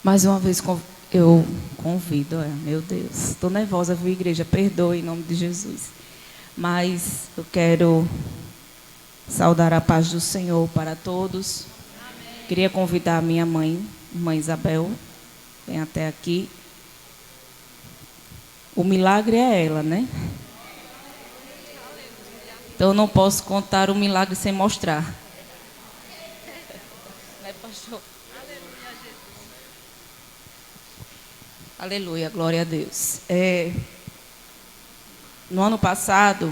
Mais uma vez eu convido, meu Deus, estou nervosa, viu, igreja? Perdoe em nome de Jesus. Mas eu quero saudar a paz do Senhor para todos. Amém. Queria convidar a minha mãe, irmã Isabel, vem até aqui. O milagre é ela, né? Então eu não posso contar o milagre sem mostrar. Né, pastor? Aleluia, glória a Deus. No ano passado,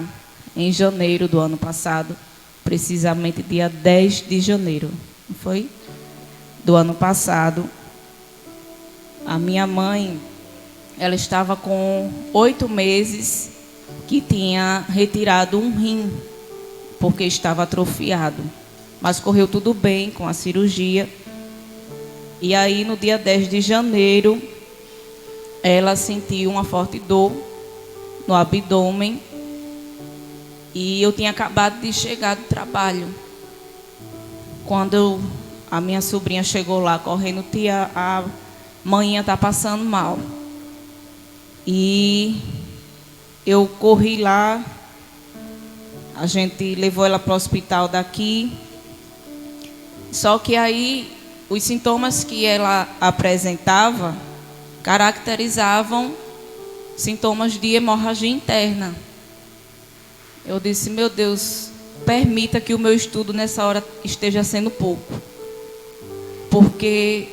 em janeiro do ano passado, precisamente dia 10 de janeiro, não foi? Do ano passado, a minha mãe, ela estava com 8 meses que tinha retirado um rim, porque estava atrofiado. Mas correu tudo bem com a cirurgia. E aí, no dia 10 de janeiro, ela sentiu uma forte dor no abdômen e eu tinha acabado de chegar do trabalho. Quando a minha sobrinha chegou lá correndo, tia, a manhã está passando mal. E eu corri lá, a gente levou ela para o hospital daqui. Só que aí os sintomas que ela apresentava caracterizavam sintomas de hemorragia interna. Eu disse, meu Deus, permita que o meu estudo nessa hora esteja sendo pouco. Porque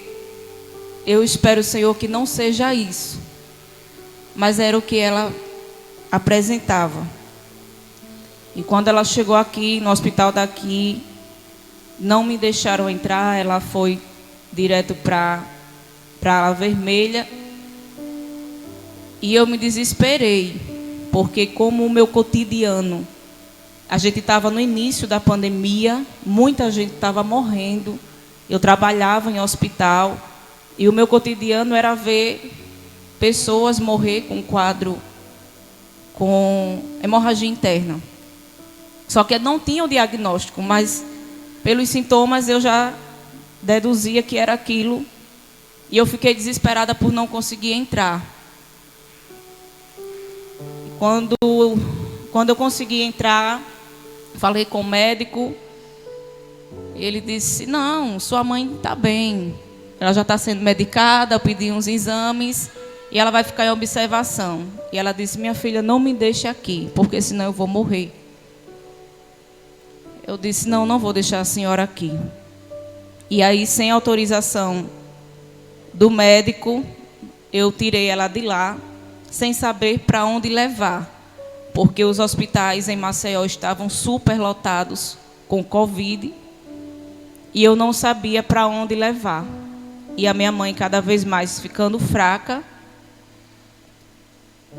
eu espero, Senhor, que não seja isso. Mas era o que ela apresentava. E quando ela chegou aqui, no hospital daqui, não me deixaram entrar, ela foi direto para a ala vermelha. E eu me desesperei, porque como o meu cotidiano, a gente estava no início da pandemia, muita gente estava morrendo, eu trabalhava em hospital, e o meu cotidiano era ver pessoas morrer com quadro, com hemorragia interna. Só que não tinha o diagnóstico, mas pelos sintomas eu já deduzia que era aquilo, e eu fiquei desesperada por não conseguir entrar. Quando eu consegui entrar, falei com o médico, ele disse, não, sua mãe está bem, ela já está sendo medicada, eu pedi uns exames e ela vai ficar em observação. E ela disse, minha filha, não me deixe aqui, porque senão eu vou morrer. Eu disse, não, não vou deixar a senhora aqui. E aí, sem autorização do médico, eu tirei ela de lá, sem saber para onde levar, porque os hospitais em Maceió estavam super lotados com Covid, e eu não sabia para onde levar. E a minha mãe cada vez mais ficando fraca,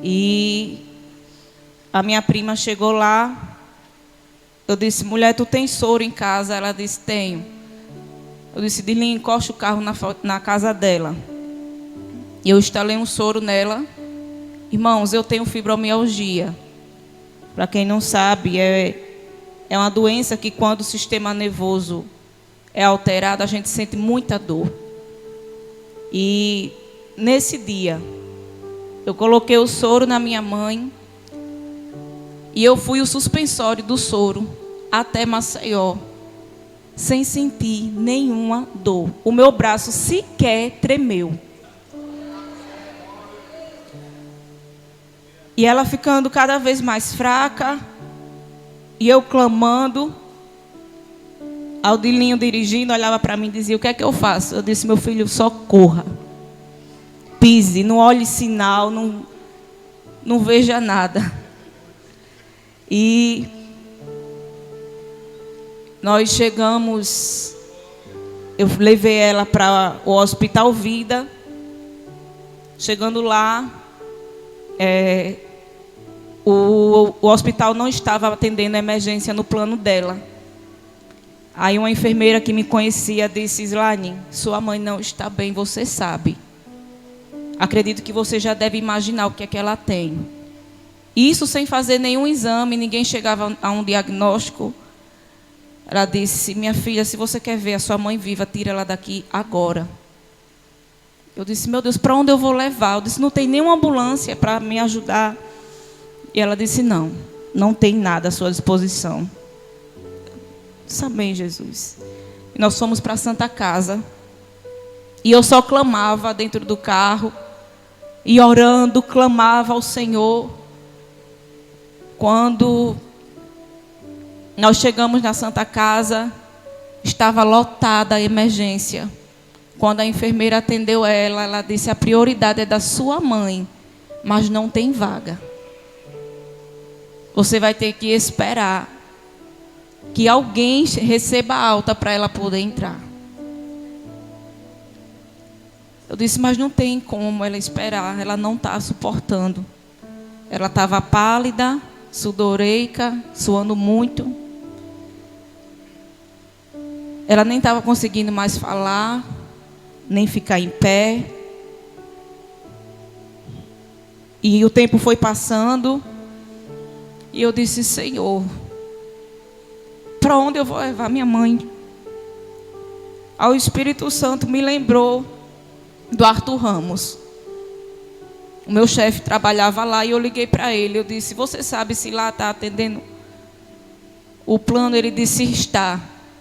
e a minha prima chegou lá, eu disse, mulher, tu tem soro em casa? Ela disse, tenho. Eu disse, Dilinha, encosta o carro na casa dela. E eu instalei um soro nela. Irmãos, eu tenho fibromialgia. Para quem não sabe, é uma doença que quando o sistema nervoso é alterado, a gente sente muita dor. E nesse dia, eu coloquei o soro na minha mãe e eu fui o suspensório do soro até Maceió, sem sentir nenhuma dor. O meu braço sequer tremeu. E ela ficando cada vez mais fraca, e eu clamando. Aldilinho dirigindo, olhava para mim e dizia, o que é que eu faço? Eu disse, meu filho, só corra. Pise, não olhe sinal, não veja nada. E nós chegamos, eu levei ela para o Hospital Vida. Chegando lá, o hospital não estava atendendo a emergência no plano dela. Aí uma enfermeira que me conhecia disse, Islane, sua mãe não está bem, você sabe. Acredito que você já deve imaginar o que é que ela tem. Isso sem fazer nenhum exame, ninguém chegava a um diagnóstico. Ela disse, minha filha, se você quer ver a sua mãe viva, tira ela daqui agora. Eu disse, meu Deus, para onde eu vou levar? Eu disse, não tem nenhuma ambulância para me ajudar. E ela disse, não, não tem nada à sua disposição. Eu disse, amém, Jesus. E nós fomos para a Santa Casa. E eu só clamava dentro do carro. E orando, clamava ao Senhor. Quando nós chegamos na Santa Casa, estava lotada a emergência. Quando a enfermeira atendeu ela, ela disse, a prioridade é da sua mãe, mas não tem vaga. Você vai ter que esperar que alguém receba alta para ela poder entrar. Eu disse, mas não tem como ela esperar, ela não está suportando. Ela estava pálida, sudoreica, suando muito. Ela nem estava conseguindo mais falar, nem ficar em pé. E o tempo foi passando. E eu disse, Senhor, para onde eu vou levar minha mãe? Aí o Espírito Santo me lembrou do Arthur Ramos. O meu chefe trabalhava lá e eu liguei para ele. Eu disse, você sabe se lá está atendendo o plano? Ele disse, está.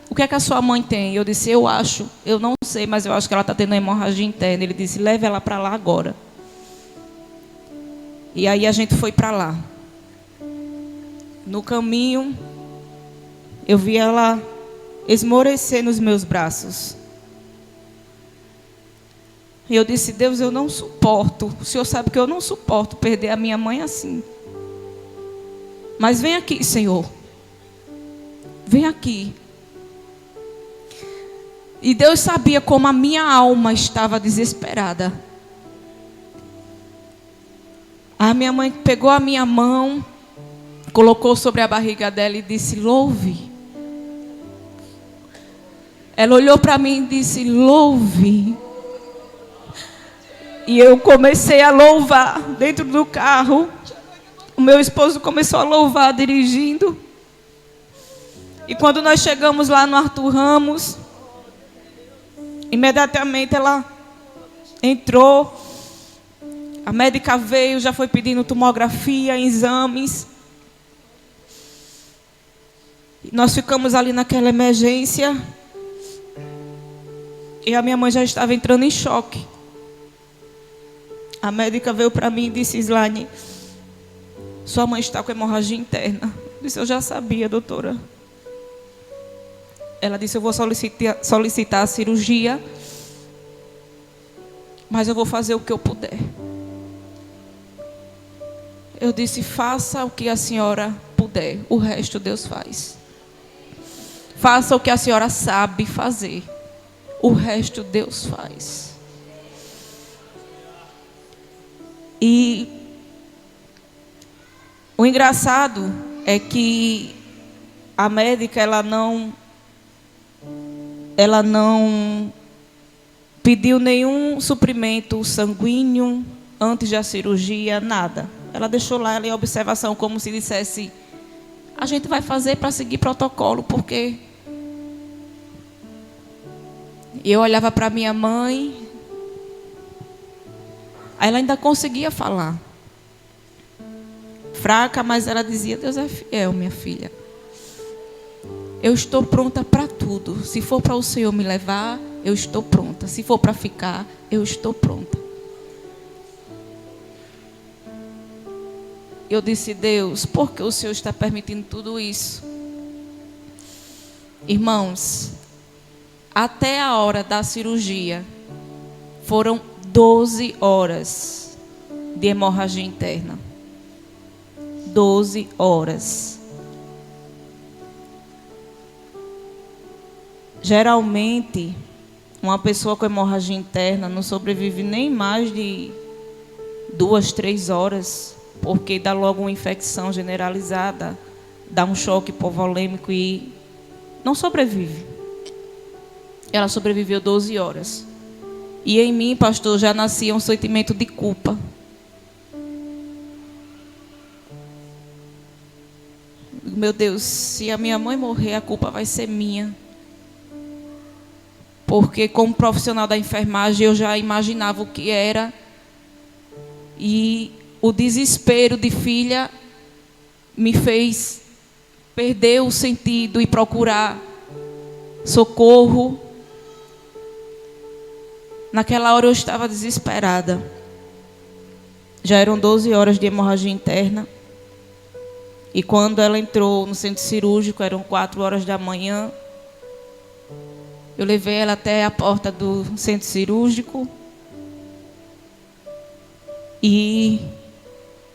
O que é que a sua mãe tem? Eu disse, eu não sei, mas eu acho que ela está tendo hemorragia interna. Ele disse, leve ela para lá agora. E aí a gente foi para lá. No caminho, eu vi ela esmorecer nos meus braços. E eu disse, Deus, eu não suporto. O Senhor sabe que eu não suporto perder a minha mãe assim. Mas vem aqui, Senhor. Vem aqui. E Deus sabia como a minha alma estava desesperada. A minha mãe pegou a minha mão, colocou sobre a barriga dela e disse, louve. Ela olhou para mim e disse, louve. E eu comecei a louvar dentro do carro. O meu esposo começou a louvar dirigindo. E quando nós chegamos lá no Arthur Ramos, imediatamente ela entrou. A médica veio, já foi pedindo tomografia, exames. Nós ficamos ali naquela emergência. E a minha mãe já estava entrando em choque. A médica veio para mim e disse, Islane, sua mãe está com hemorragia interna. Eu disse, eu já sabia, doutora. Ela disse, eu vou solicitar a cirurgia, mas eu vou fazer o que eu puder. Eu disse, faça o que a senhora puder, o resto Deus faz. Faça o que a senhora sabe fazer, o resto Deus faz. E o engraçado é que a médica, ela não pediu nenhum suprimento sanguíneo antes da cirurgia, nada. Ela deixou lá ela em observação, como se dissesse, a gente vai fazer para seguir protocolo, porque... E eu olhava para minha mãe, aí ela ainda conseguia falar. Fraca, mas ela dizia, Deus é fiel, minha filha. Eu estou pronta para tudo. Se for para o Senhor me levar, eu estou pronta. Se for para ficar, eu estou pronta. Eu disse, Deus, por que o Senhor está permitindo tudo isso? Irmãos, até a hora da cirurgia, foram 12 horas de hemorragia interna. 12 horas. Geralmente, uma pessoa com hemorragia interna não sobrevive nem mais de 2, 3 horas, porque dá logo uma infecção generalizada, dá um choque hipovolêmico e não sobrevive. Ela sobreviveu 12 horas. E em mim, pastor, já nascia um sentimento de culpa. Meu Deus, se a minha mãe morrer, a culpa vai ser minha. porque como profissional da enfermagem eu já imaginava o que era. E o desespero de filha me fez perder o sentido e procurar socorro. Naquela hora eu estava desesperada. Já eram 12 horas de hemorragia interna. E quando ela entrou no centro cirúrgico, eram 4 horas da manhã. Eu levei ela até a porta do centro cirúrgico. E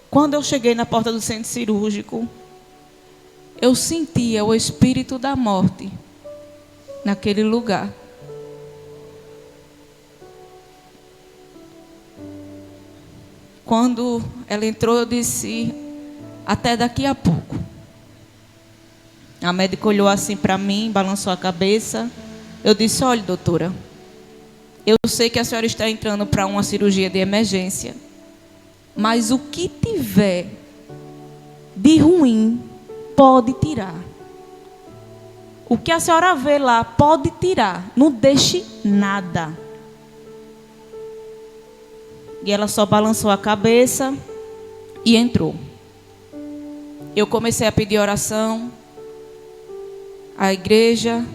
quando eu cheguei na porta do centro cirúrgico, eu sentia o espírito da morte naquele lugar. Quando ela entrou, eu disse: até daqui a pouco. A médica olhou assim para mim, balançou a cabeça. Eu disse: olha, doutora, eu sei que a senhora está entrando para uma cirurgia de emergência, mas o que tiver de ruim, pode tirar. O que a senhora vê lá, pode tirar. Não deixe nada. E ela só balançou a cabeça e entrou. Eu comecei a pedir oração à igreja,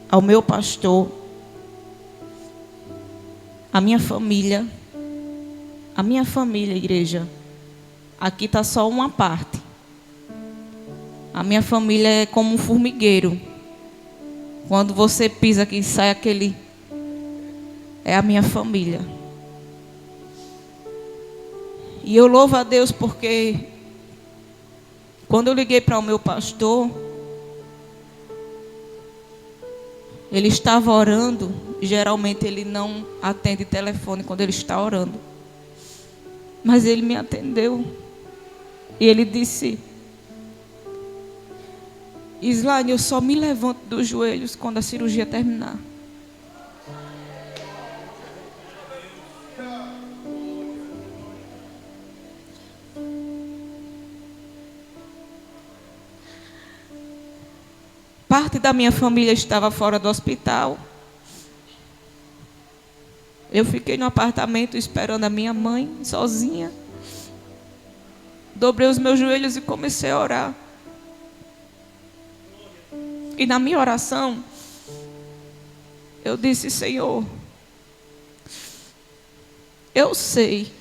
ao meu pastor, à minha família. A minha família, igreja, aqui está só uma parte. A minha família é como um formigueiro. Quando você pisa aqui, sai aquele... É a minha família. E eu louvo a Deus porque quando eu liguei para o meu pastor, ele estava orando. Geralmente ele não atende telefone quando ele está orando. Mas ele me atendeu. E ele disse: Islane, eu só me levanto dos joelhos quando a cirurgia terminar. Parte da minha família estava fora do hospital. Eu fiquei no apartamento esperando a minha mãe, sozinha. Dobrei os meus joelhos e comecei a orar. E na minha oração, eu disse: Senhor, eu sei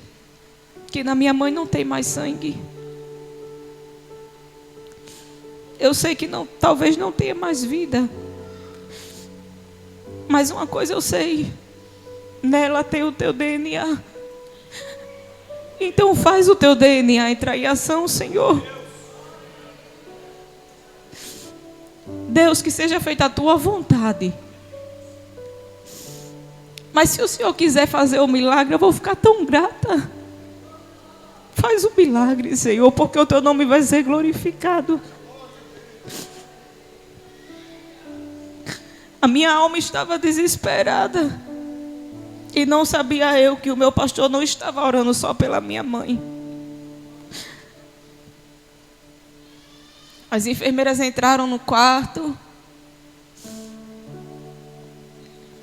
que na minha mãe não tem mais sangue. Eu sei que não, talvez não tenha mais vida. Mas uma coisa eu sei: nela tem o teu DNA. Então faz o teu DNA entrar em ação, Senhor. Deus, que seja feita a tua vontade. Mas se o Senhor quiser fazer o milagre, eu vou ficar tão grata. Faz o milagre, Senhor, porque o teu nome vai ser glorificado. A minha alma estava desesperada. E não sabia eu que o meu pastor não estava orando só pela minha mãe. As enfermeiras entraram no quarto.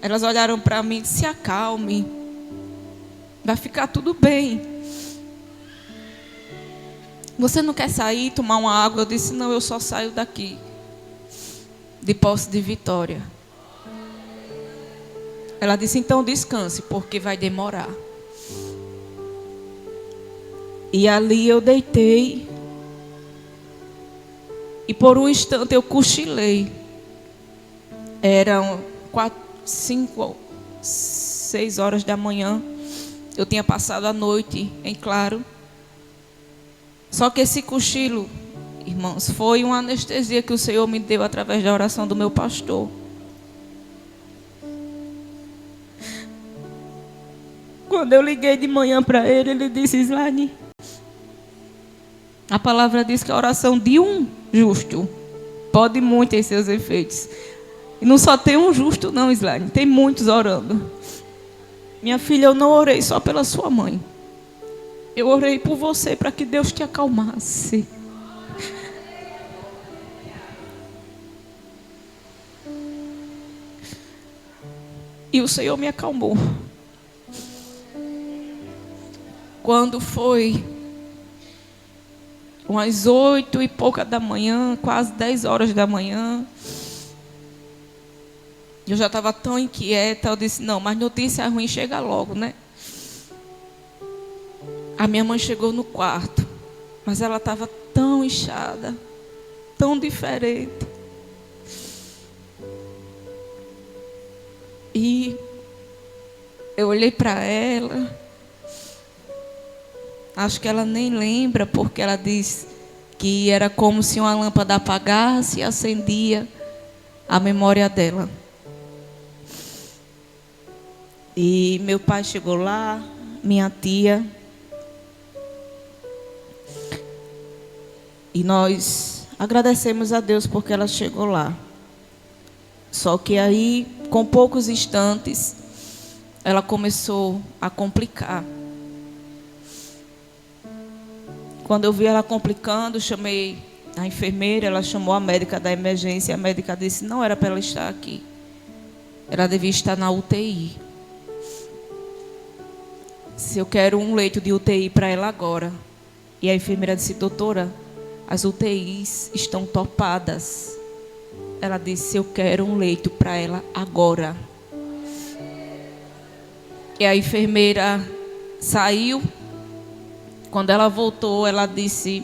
Elas olharam para mim e disseram: se acalme, vai ficar tudo bem. Você não quer sair, tomar uma água? Eu disse: não, eu só saio daqui, de Poço de Vitória. Ela disse: então descanse, porque vai demorar. E ali eu deitei. E por um instante eu cochilei. Eram 5, 6 horas da manhã. Eu tinha passado a noite em claro. Só que esse cochilo, irmãos, foi uma anestesia que o Senhor me deu através da oração do meu pastor. Quando eu liguei de manhã para ele, ele disse: Islane, a palavra diz que a oração de um justo pode muito em seus efeitos. E não só tem um justo não, Islane, tem muitos orando. Minha filha, eu não orei só pela sua mãe. Eu orei por você para que Deus te acalmasse. E o Senhor me acalmou. Quando foi umas 8 e pouca da manhã, quase 10 horas da manhã, eu já estava tão inquieta, eu disse, não, mas notícia ruim chega logo, né? A minha mãe chegou no quarto, mas ela estava tão inchada, tão diferente. E eu olhei para ela, acho que ela nem lembra, porque ela disse que era como se uma lâmpada apagasse e acendia a memória dela. E meu pai chegou lá, minha tia, e nós agradecemos a Deus porque ela chegou lá. Só que aí, com poucos instantes, ela começou a complicar. Quando eu vi ela complicando, chamei a enfermeira, ela chamou a médica da emergência. A médica disse, não era para ela estar aqui. Ela devia estar na UTI. Se eu quero um leito de UTI para ela agora. E a enfermeira disse, doutora, as UTIs estão topadas. Ela disse, eu quero um leito para ela agora. E a enfermeira saiu. Quando ela voltou, ela disse,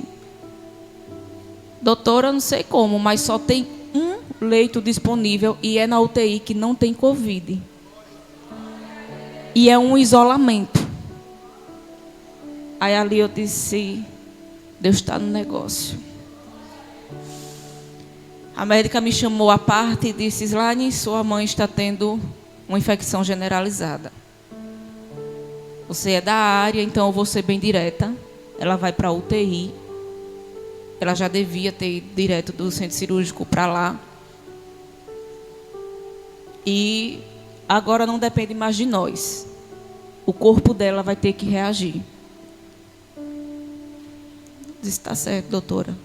doutora, não sei como, mas só tem um leito disponível e é na UTI que não tem Covid. E é um isolamento. Aí ali eu disse, Deus está no negócio. A médica me chamou à parte e disse, Islane, sua mãe está tendo uma infecção generalizada. Você é da área, então eu vou ser bem direta. Ela vai para a UTI. Ela já devia ter ido direto do centro cirúrgico para lá. E agora não depende mais de nós. O corpo dela vai ter que reagir. Disse, está certo, doutora.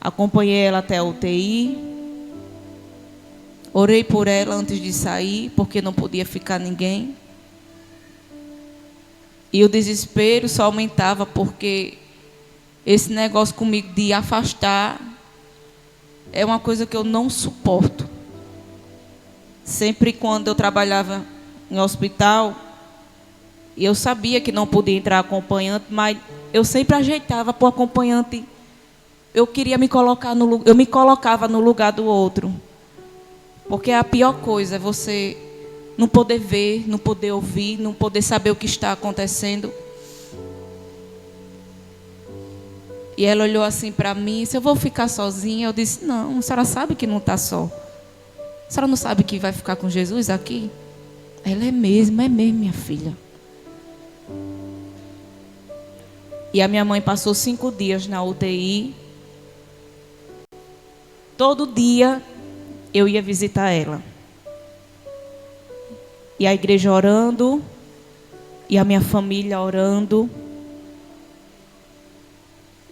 Acompanhei ela até a UTI. Orei por ela antes de sair, porque não podia ficar ninguém. E o desespero só aumentava, porque esse negócio comigo de afastar é uma coisa que eu não suporto. Sempre quando eu trabalhava em hospital, eu sabia que não podia entrar acompanhante, mas eu sempre ajeitava para o acompanhante. Eu me colocava no lugar do outro. Porque a pior coisa é você não poder ver, não poder ouvir, não poder saber o que está acontecendo. E ela olhou assim para mim e disse, eu vou ficar sozinha. Eu disse, não, a senhora sabe que não está só. A senhora não sabe que vai ficar com Jesus aqui? Ela é mesmo, minha filha. E a minha mãe passou 5 dias na UTI. Todo dia eu ia visitar ela. E a igreja orando, e a minha família orando.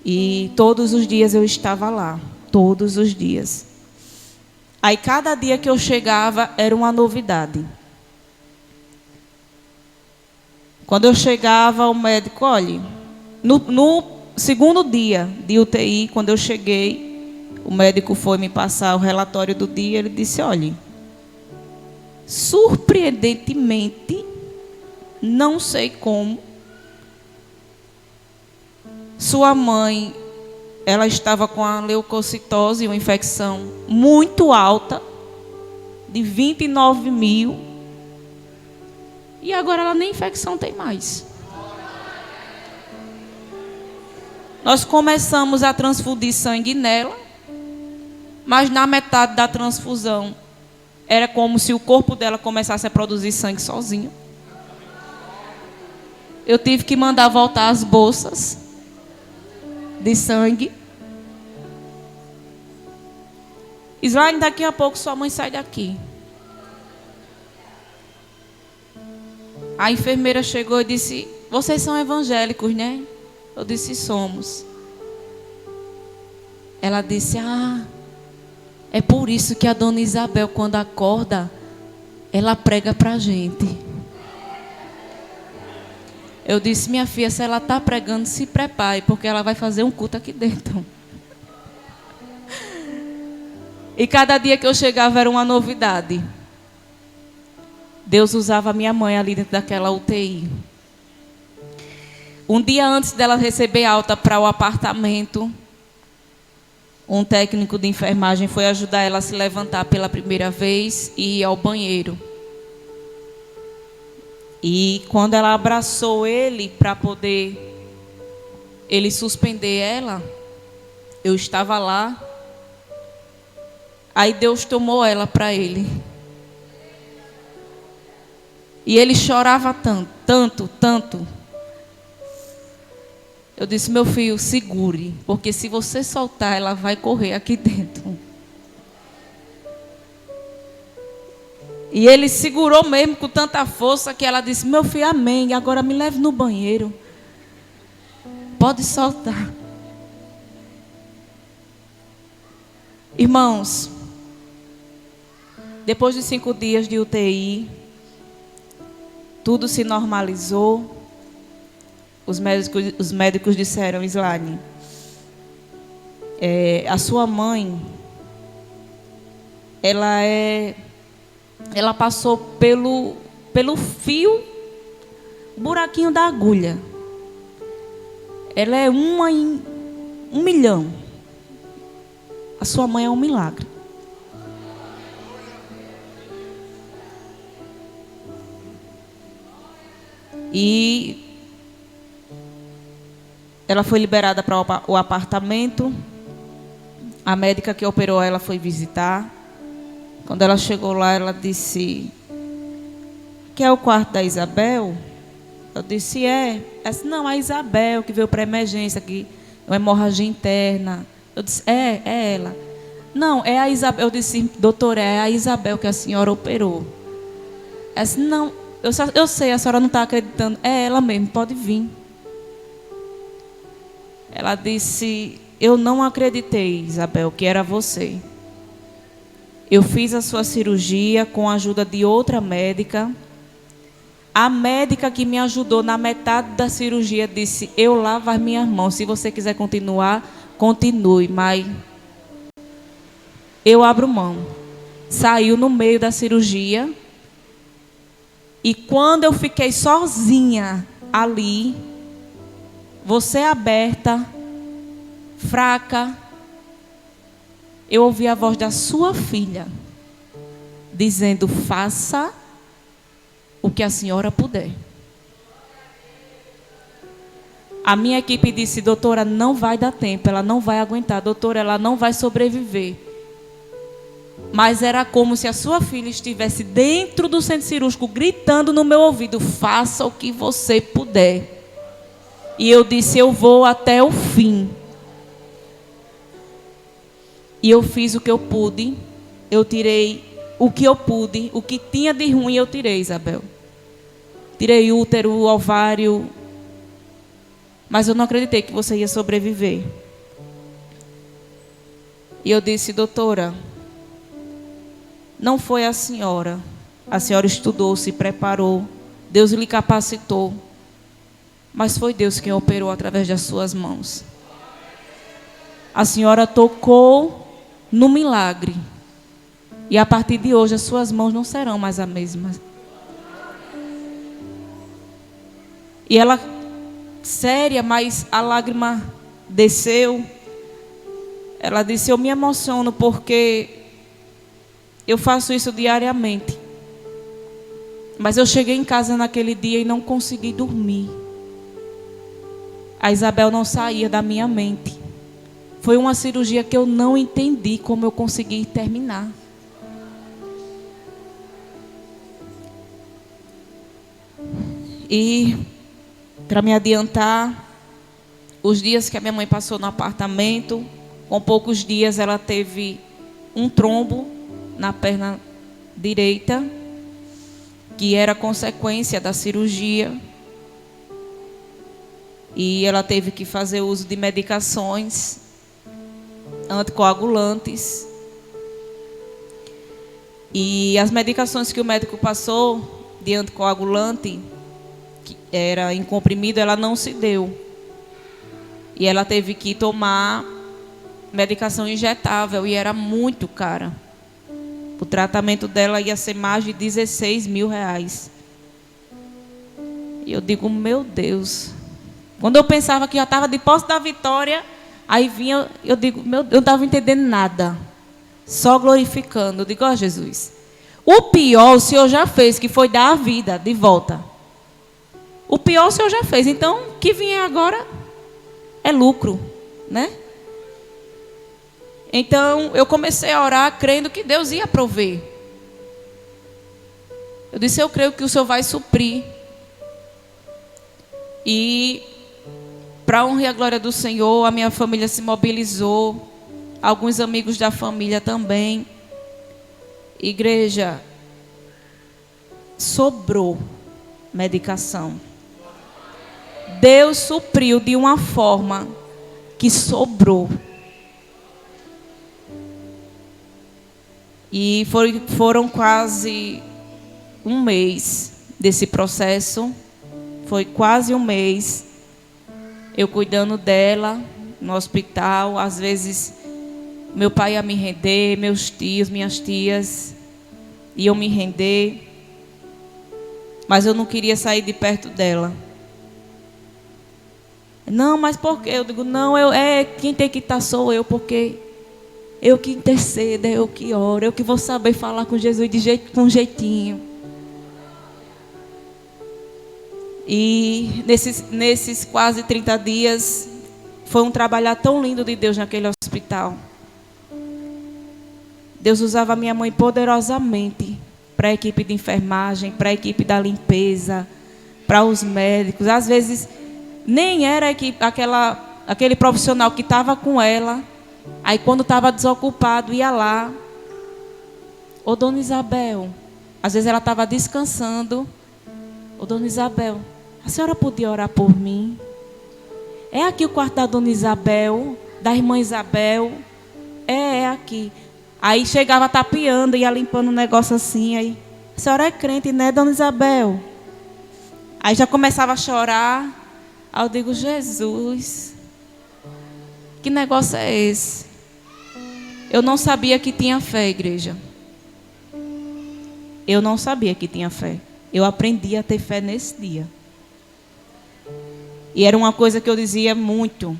E todos os dias eu estava lá, todos os dias. Aí cada dia que eu chegava era uma novidade. Quando eu chegava, o médico, olha, no segundo dia de UTI, quando eu cheguei, o médico foi me passar o relatório do dia, ele disse, olha, surpreendentemente, não sei como, sua mãe, ela estava com a leucocitose, uma infecção muito alta, de 29 mil, e agora ela nem infecção tem mais. Nós começamos a transfundir sangue nela, mas na metade da transfusão, era como se o corpo dela começasse a produzir sangue sozinho. Eu tive que mandar voltar as bolsas de sangue. Islane, daqui a pouco sua mãe sai daqui. A enfermeira chegou e disse, vocês são evangélicos, né? Eu disse, somos. Ela disse, é por isso que a dona Isabel, quando acorda, ela prega para a gente. Eu disse, minha filha, se ela está pregando, se prepare, porque ela vai fazer um culto aqui dentro. E cada dia que eu chegava era uma novidade. Deus usava a minha mãe ali dentro daquela UTI. Um dia antes dela receber alta para o apartamento, um técnico de enfermagem foi ajudar ela a se levantar pela primeira vez e ir ao banheiro. E quando ela abraçou ele para poder ele suspender ela, eu estava lá. Aí Deus tomou ela para ele. E ele chorava tanto, tanto, tanto. Eu disse, meu filho, segure, porque se você soltar, ela vai correr aqui dentro. E ele segurou mesmo com tanta força que ela disse, meu filho, amém, agora me leve no banheiro. Pode soltar. Irmãos, depois de 5 dias de UTI, tudo se normalizou. Os médicos disseram, Islane, a sua mãe, ela passou pelo fio, buraquinho da agulha. Ela é uma em 1 milhão. A sua mãe é um milagre. E ela foi liberada para o apartamento. A médica que operou ela foi visitar. Quando ela chegou lá, ela disse, que é o quarto da Isabel? Eu disse, é. Ela disse, não, a Isabel que veio para emergência, que é uma hemorragia interna. Eu disse, é ela. Não, é a Isabel. Eu disse, doutora, é a Isabel que a senhora operou. Ela disse, não, eu sei, a senhora não está acreditando. É ela mesmo, pode vir. Ela disse, eu não acreditei, Isabel, que era você. Eu fiz a sua cirurgia com a ajuda de outra médica. A médica que me ajudou na metade da cirurgia disse, eu lavo as minhas mãos. Se você quiser continuar, continue, mas eu abro mão. Saiu no meio da cirurgia. E quando eu fiquei sozinha ali, você aberta, fraca, eu ouvi a voz da sua filha dizendo, faça o que a senhora puder. A minha equipe disse, doutora, não vai dar tempo, ela não vai aguentar, doutora, ela não vai sobreviver. Mas era como se a sua filha estivesse dentro do centro cirúrgico, gritando no meu ouvido, faça o que você puder. E eu disse, eu vou até o fim. E eu fiz o que eu pude. Eu tirei o que eu pude. O que tinha de ruim eu tirei, Isabel. Tirei útero, ovário. Mas eu não acreditei que você ia sobreviver. E eu disse, doutora, não foi a senhora. A senhora estudou, se preparou. Deus lhe capacitou. Mas foi Deus quem operou através das suas mãos. A senhora tocou no milagre. E a partir de hoje as suas mãos não serão mais as mesmas. E ela, séria, mas a lágrima desceu. Ela disse, eu me emociono porque eu faço isso diariamente. Mas eu cheguei em casa naquele dia e não consegui dormir. A Isabel não saía da minha mente. Foi uma cirurgia que eu não entendi como eu consegui terminar. E, para me adiantar, os dias que a minha mãe passou no apartamento, com poucos dias ela teve um trombo na perna direita, que era consequência da cirurgia. E ela teve que fazer uso de medicações anticoagulantes. E as medicações que o médico passou de anticoagulante, que era em comprimido, ela não se deu. E ela teve que tomar medicação injetável e era muito cara. O tratamento dela ia ser mais de 16 mil reais. E eu digo, meu Deus. Quando eu pensava que já estava de posse da vitória, aí vinha, eu digo, eu não estava entendendo nada. Só glorificando. Eu digo, ó Jesus, o pior o Senhor já fez, que foi dar a vida de volta. O pior o Senhor já fez. Então, o que vier agora é lucro, né? Então, eu comecei a orar crendo que Deus ia prover. Eu disse, eu creio que o Senhor vai suprir. E, para a honra e a glória do Senhor, a minha família se mobilizou. Alguns amigos da família também. Igreja, sobrou medicação. Deus supriu de uma forma que sobrou. E foram quase um mês desse processo. Foi quase um mês eu cuidando dela no hospital. Às vezes meu pai ia me render, meus tios, minhas tias iam me render. Mas eu não queria sair de perto dela. Não, mas por quê? Eu digo, não, quem tem que estar sou eu, porque eu que intercedo, eu que oro, eu que vou saber falar com Jesus com jeitinho. E nesses quase 30 dias, foi um trabalhar tão lindo de Deus naquele hospital. Deus usava a minha mãe poderosamente para a equipe de enfermagem, para a equipe da limpeza, para os médicos. Às vezes, nem era aquele profissional que estava com ela. Aí quando estava desocupado, ia lá. Ô, dona Isabel. Às vezes ela estava descansando. Ô, dona Isabel, a senhora podia orar por mim? É aqui o quarto da dona Isabel, da irmã Isabel. É aqui. Aí chegava tapeando, ia limpando um negócio assim. Aí, a senhora é crente, né, dona Isabel? Aí já começava a chorar. Aí eu digo, Jesus, que negócio é esse? Eu não sabia que tinha fé, igreja. Eu não sabia que tinha fé. Eu aprendi a ter fé nesse dia. E era uma coisa que eu dizia muito.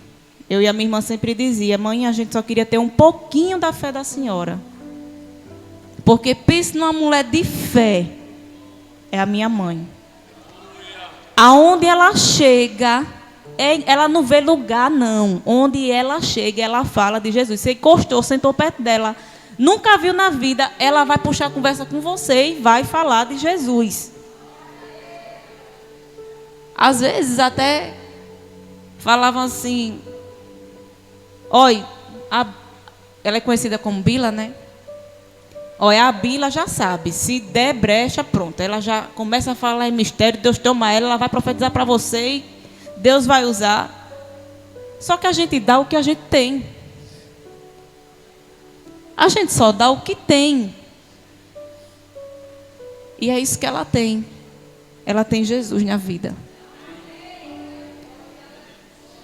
Eu e a minha irmã sempre dizia, mãe, a gente só queria ter um pouquinho da fé da senhora. Porque pense numa mulher de fé. É a minha mãe. Aonde ela chega, ela não vê lugar não. Onde ela chega, ela fala de Jesus. Você encostou, sentou perto dela, nunca viu na vida, ela vai puxar a conversa com você e vai falar de Jesus. Às vezes até falavam assim, olha, ela é conhecida como Bila, né? Olha, a Bila já sabe, se der brecha, pronto. Ela já começa a falar em mistério, Deus toma ela vai profetizar para você e Deus vai usar. Só que a gente dá o que a gente tem. A gente só dá o que tem. E é isso que ela tem. Ela tem Jesus na vida.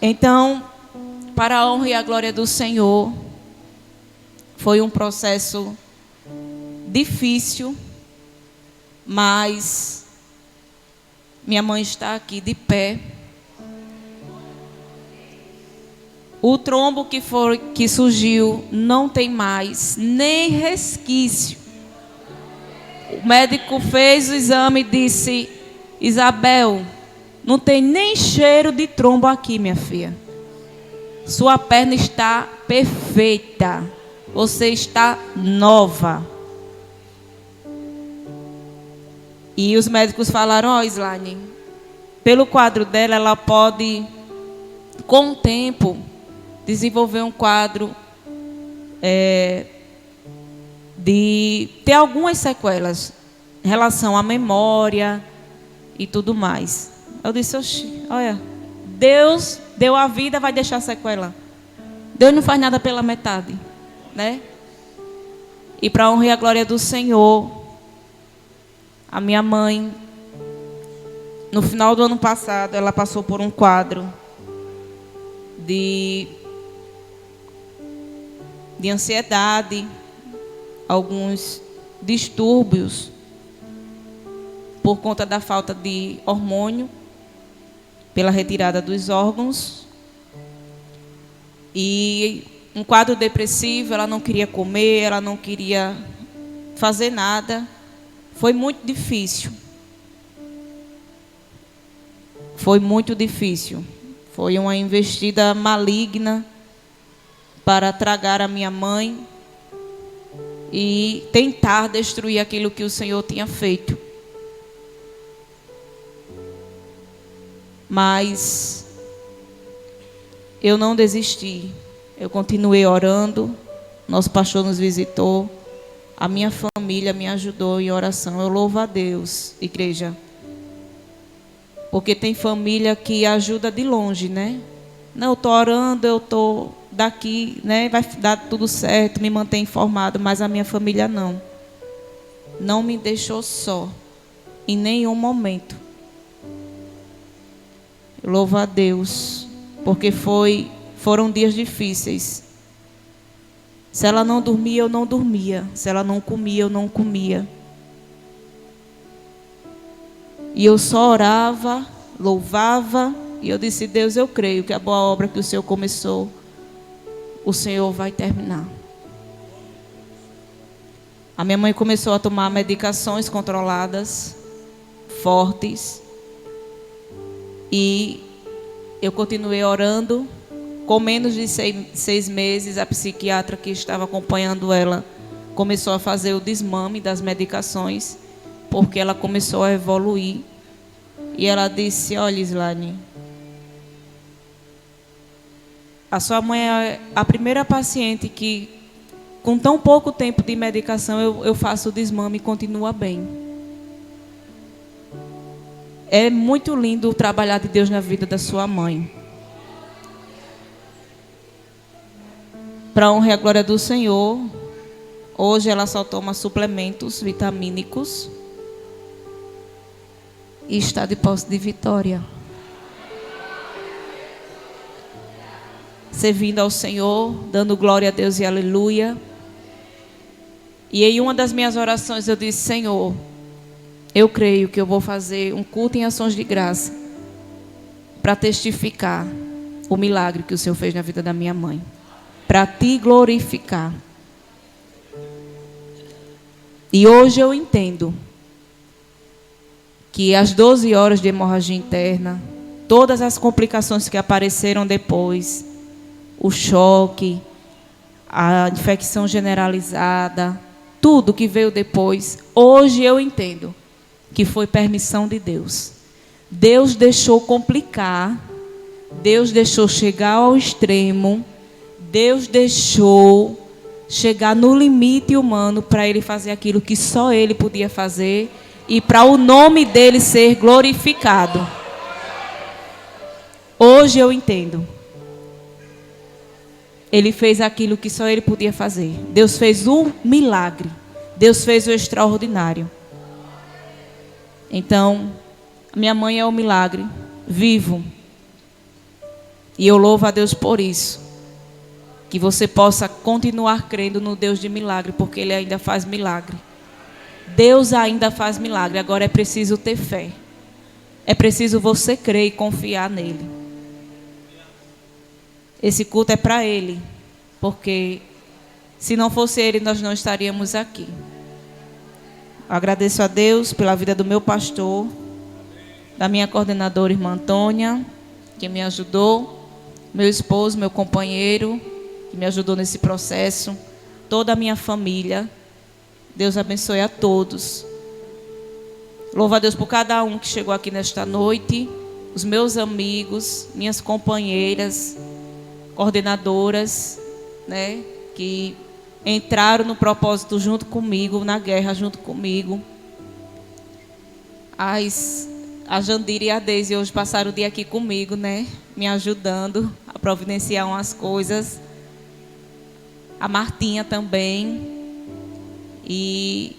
Então, para a honra e a glória do Senhor, foi um processo difícil, mas minha mãe está aqui de pé. O trombo que surgiu não tem mais nem resquício. O médico fez o exame e disse, Isabel, não tem nem cheiro de trombo aqui, minha filha. Sua perna está perfeita. Você está nova. E os médicos falaram, ó, Islane, pelo quadro dela, ela pode, com o tempo, desenvolver um quadro de ter algumas sequelas em relação à memória e tudo mais. Eu disse, oxi, olha, Deus deu a vida, vai deixar sequela. Deus não faz nada pela metade, né? E para a honra e a glória do Senhor, a minha mãe, no final do ano passado, ela passou por um quadro de ansiedade, alguns distúrbios por conta da falta de hormônio, pela retirada dos órgãos, e um quadro depressivo. Ela não queria comer, ela não queria fazer nada. Foi muito difícil. Foi muito difícil. Foi uma investida maligna para tragar a minha mãe e tentar destruir aquilo que o Senhor tinha feito. Mas eu não desisti. Eu continuei orando. Nosso pastor nos visitou. A minha família me ajudou em oração. Eu louvo a Deus, igreja. Porque tem família que ajuda de longe, né? Não, eu estou orando, eu estou daqui, né? Vai dar tudo certo, me mantém informado. Mas a minha família não. Não me deixou só. Em nenhum momento. Eu louvo a Deus. Porque foram dias difíceis. Se ela não dormia, eu não dormia. Se ela não comia, eu não comia. E eu só orava, louvava. E eu disse: Deus, eu creio que a boa obra que o Senhor começou, o Senhor vai terminar. A minha mãe começou a tomar medicações controladas, fortes. E eu continuei orando. Com menos de 6 meses, a psiquiatra que estava acompanhando ela começou a fazer o desmame das medicações, porque ela começou a evoluir. E ela disse: olha, Islane, a sua mãe é a primeira paciente que, com tão pouco tempo de medicação, eu faço o desmame e continua bem. É muito lindo o trabalhar de Deus na vida da sua mãe. Para a honra e a glória do Senhor, hoje ela só toma suplementos vitamínicos e está de posse de vitória. Servindo ao Senhor, dando glória a Deus e aleluia. E em uma das minhas orações eu disse: Senhor, eu creio que eu vou fazer um culto em ações de graça para testificar o milagre que o Senhor fez na vida da minha mãe, para te glorificar. E hoje eu entendo que as 12 horas de hemorragia interna, todas as complicações que apareceram depois, o choque, a infecção generalizada, tudo que veio depois, hoje eu entendo que foi permissão de Deus. Deus deixou complicar, Deus deixou chegar ao extremo, Deus deixou chegar no limite humano para Ele fazer aquilo que só Ele podia fazer e para o nome dEle ser glorificado. Hoje eu entendo. Ele fez aquilo que só Ele podia fazer. Deus fez um milagre. Deus fez o extraordinário. Então, minha mãe é um milagre vivo. E eu louvo a Deus por isso. Que você possa continuar crendo no Deus de milagre, porque Ele ainda faz milagre. Deus ainda faz milagre. Agora é preciso ter fé. É preciso você crer e confiar nele. Esse culto é para Ele, porque se não fosse Ele, nós não estaríamos aqui. Agradeço a Deus pela vida do meu pastor, da minha coordenadora, irmã Antônia, que me ajudou, meu esposo, meu companheiro, que me ajudou nesse processo, toda a minha família. Deus abençoe a todos. Louvo a Deus por cada um que chegou aqui nesta noite, os meus amigos, minhas companheiras, coordenadoras, né, que entraram no propósito junto comigo, na guerra junto comigo. A Jandira e a Deise hoje passaram o dia aqui comigo, né, me ajudando a providenciar umas coisas. A Martinha também. E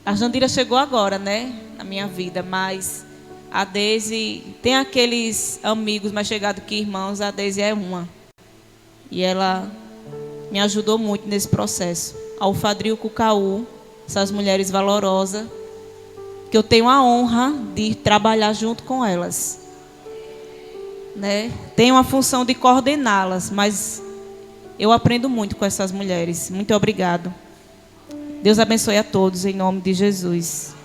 a Jandira chegou agora, né, na minha vida, mas a Deise tem aqueles amigos mais chegados que irmãos, a Deise é uma. E ela me ajudou muito nesse processo. Ao Fadril Cucaú, essas mulheres valorosas, que eu tenho a honra de trabalhar junto com elas, né? Tenho a função de coordená-las, mas eu aprendo muito com essas mulheres. Muito obrigado. Deus abençoe a todos, em nome de Jesus.